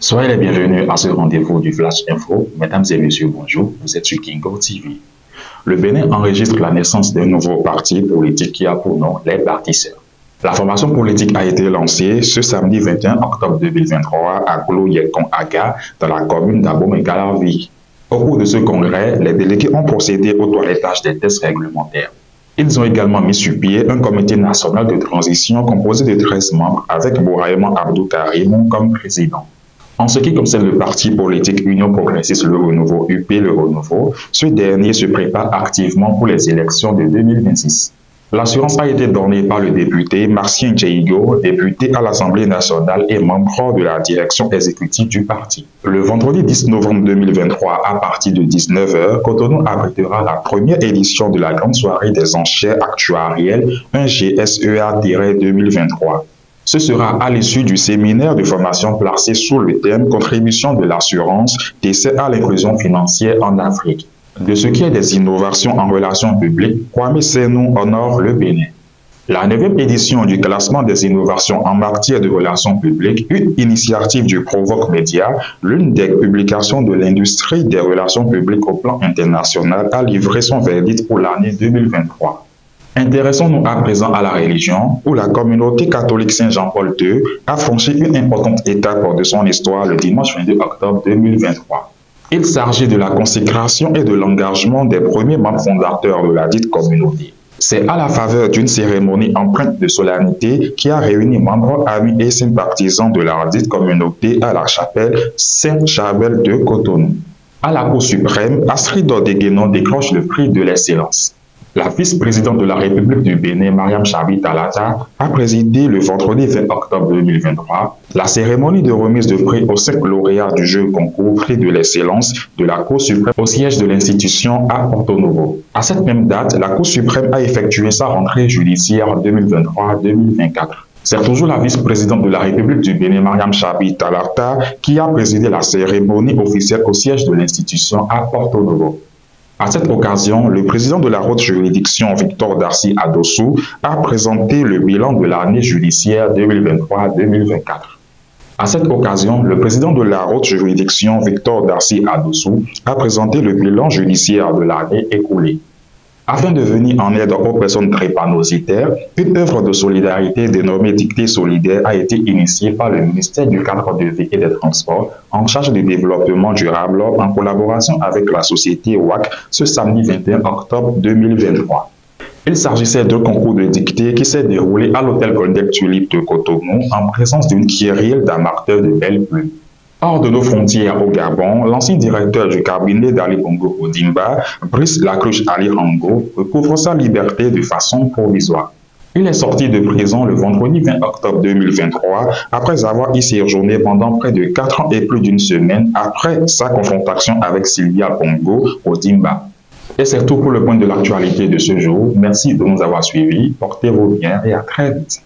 Soyez les bienvenus à ce rendez-vous du Flash Info. Mesdames et messieurs, bonjour, vous êtes sur Kingo TV. Le Bénin enregistre la naissance d'un nouveau parti politique qui a pour nom les Bâtisseurs. La formation politique a été lancée ce samedi 21 octobre 2023 à Glo-Yekon Aga, dans la commune d'Abomey-Galarvik. Au cours de ce congrès, les délégués ont procédé au toilettage des tests réglementaires. Ils ont également mis sur pied un comité national de transition composé de 13 membres avec Bouraïman Abdou Karim comme président. En ce qui concerne le parti politique Union Progressiste Le Renouveau UP Le Renouveau, ce dernier se prépare activement pour les élections de 2026. L'assurance a été donnée par le député Marcien Djeigo, député à l'Assemblée nationale et membre de la direction exécutive du parti. Le vendredi 10 novembre 2023, à partir de 19 h, Cotonou abritera la première édition de la grande soirée des enchères actuarielles, un GSEA-2023. Ce sera à l'issue du séminaire de formation placé sous le thème « Contribution de l'assurance, d'essai à l'inclusion financière en Afrique ». De ce qui est des innovations en relations publiques, Kwame Senou honore le Bénin. La 9e édition du classement des innovations en matière de relations publiques, une initiative du Provoque Média, l'une des publications de l'industrie des relations publiques au plan international, a livré son verdict pour l'année 2023. Intéressons-nous à présent à la religion, où la communauté catholique Saint-Jean-Paul II a franchi une importante étape de son histoire le dimanche 22 octobre 2023. Il s'agit de la consécration et de l'engagement des premiers membres fondateurs de la dite communauté. C'est à la faveur d'une cérémonie empreinte de solennité qui a réuni membres, amis et sympathisants de la dite communauté à la chapelle Saint-Charbel de Cotonou. À la Cour suprême, Astrid Dodé-Guénon décroche le prix de l'excellence. La vice-présidente de la République du Bénin, Mariam Chabi Talata, a présidé le vendredi 20 octobre 2023 la cérémonie de remise de prix aux 5 lauréats du jeu concours Prix de l'excellence de la Cour suprême au siège de l'institution à Porto Novo. À cette même date, la Cour suprême a effectué sa rentrée judiciaire 2023-2024. C'est toujours la vice-présidente de la République du Bénin, Mariam Chabi Talata, qui a présidé la cérémonie officielle au siège de l'institution à Porto Novo. À cette occasion, le président de la haute juridiction, Victor Darcy Adossou, a présenté le bilan de l'année judiciaire 2023-2024. À cette occasion, le président de la haute juridiction, Victor Darcy Adossou, a présenté le bilan judiciaire de l'année écoulée. Afin de venir en aide aux personnes drépanocytaires, une œuvre de solidarité dénommée Dictée solidaire a été initiée par le ministère du Cadre de vie et des Transports en charge du développement durable en collaboration avec la société WAC ce samedi 21 octobre 2023. Il s'agissait d'un concours de dictée qui s'est déroulé à l'hôtel Golden Tulip de Cotonou en présence d'une kyrielle d'amateurs de belles plumes. Hors de nos frontières au Gabon, l'ancien directeur du cabinet d'Ali Bongo Ondimba, Brice Lacruche Ali Rango, recouvre sa liberté de façon provisoire. Il est sorti de prison le vendredi 20 octobre 2023 après avoir y séjourné pendant près de 4 ans et plus d'une semaine après sa confrontation avec Sylvia Bongo Ondimba. Et c'est tout pour le point de l'actualité de ce jour. Merci de nous avoir suivis. Portez-vous bien et à très vite.